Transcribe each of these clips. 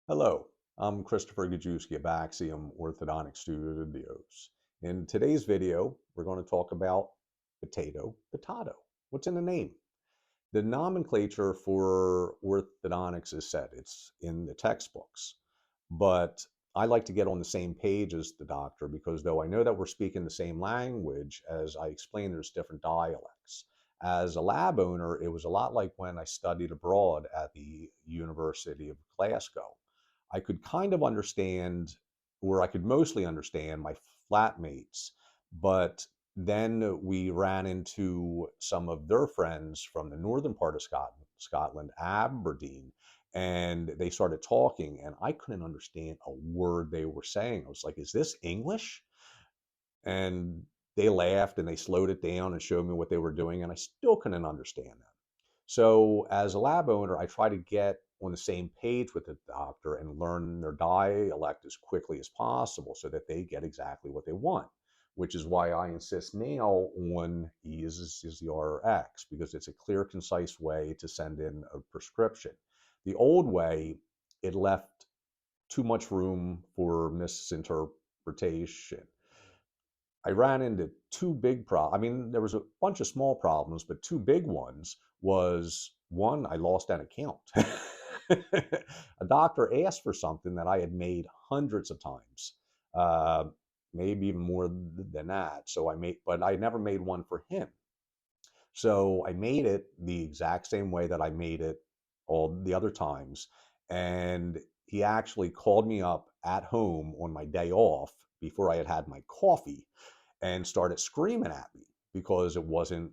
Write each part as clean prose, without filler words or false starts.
Hello, I'm Christopher Gajewski of Axiom Orthodontic Studios. In today's video, we're going to talk about potato. What's in the name? The nomenclature for orthodontics is set. It's in the textbooks. But I like to get on the same page as the doctor because though I know that we're speaking the same language, as I explained, there's different dialects. As a lab owner, it was a lot like when I studied abroad at the University of Glasgow. I could kind of understand, or I could mostly understand my flatmates, but then we ran into some of their friends from the northern part of Scotland, Aberdeen, and they started talking, and I couldn't understand a word they were saying. I was like, "Is this English?" And they laughed and they slowed it down and showed me what they were doing, and I still couldn't understand them. So, as a lab owner, I try to get on the same page with the doctor and learn their dialect as quickly as possible so that they get exactly what they want, which is why I insist now on EZRX because it's a clear, concise way to send in a prescription. The old way, it left too much room for misinterpretation. I ran into two big problems. I mean, there was a bunch of small problems, but two big ones was one, I lost an account. A doctor asked for something that I had made hundreds of times, uh, maybe even more than that. So but I never made one for him. So I made it the exact same way that I made it all the other times. And he actually called me up at home on my day off before I had had my coffee and started screaming at me because it wasn't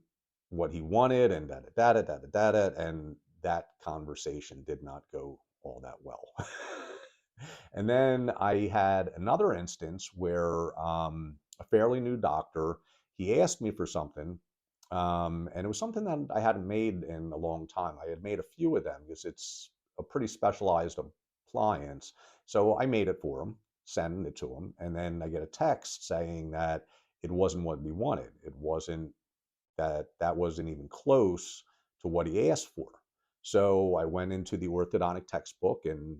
what he wanted and and that conversation did not go all that well. And then I had another instance where a fairly new doctor, he asked me for something, and it was something that I hadn't made in a long time. I had made a few of them because it's a pretty specialized appliance. So I made it for him, sent it to him, and then I get a text saying that it wasn't what we wanted. It wasn't that wasn't even close to what he asked for. So I went into the orthodontic textbook and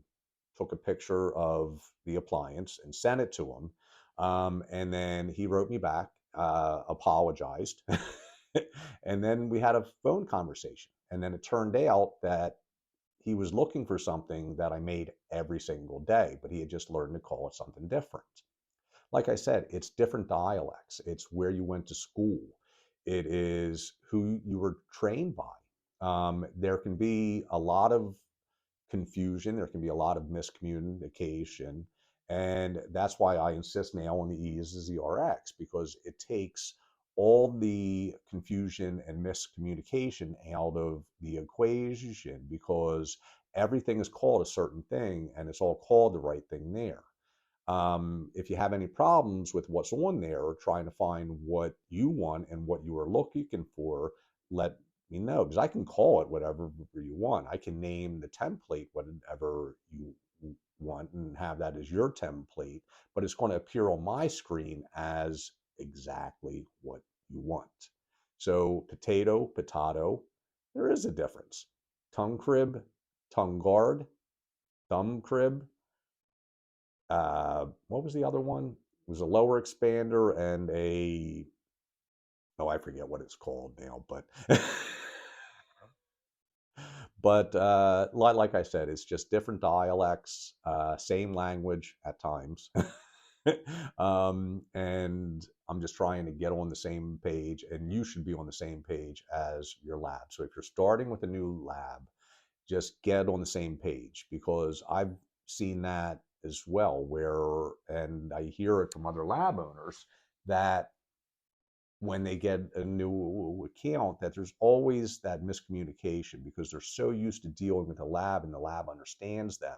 took a picture of the appliance and sent it to him. And then he wrote me back, apologized. And then we had a phone conversation. And then it turned out that he was looking for something that I made every single day, but he had just learned to call it something different. Like I said, it's different dialects. It's where you went to school. It is who you were trained by. There can be a lot of confusion. There can be a lot of miscommunication. And that's why I insist now on the E is the RX, because it takes all the confusion and miscommunication out of the equation because everything is called a certain thing and it's all called the right thing there. If you have any problems with what's on there or trying to find what you want and what you are looking for, let me know because I can call it whatever you want. I can name the template whatever you want and have that as your template, but it's going to appear on my screen as exactly what you want. So potato, there is a difference. Tongue crib, tongue guard, thumb crib, what was the other one? It was a lower expander and oh, I forget what it's called now, but like I said, it's just different dialects, same language at times. And I'm just trying to get on the same page, and you should be on the same page as your lab. So if you're starting with a new lab, just get on the same page because I've seen that as well where and I hear it from other lab owners that when they get a new account that there's always that miscommunication because they're so used to dealing with the lab and the lab understands them,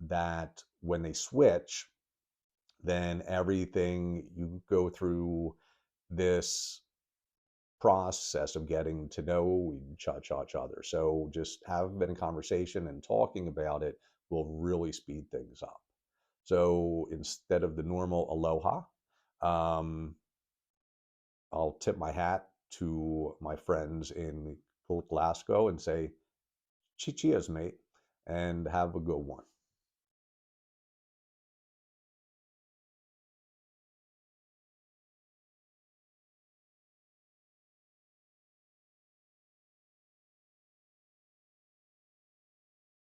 that when they switch then everything you go through this process of getting to know each other. So just having a conversation and talking about it will really speed things up. So instead of the normal aloha, um, I'll tip my hat to my friends in Glasgow and say, cheers, mate. and have a good one.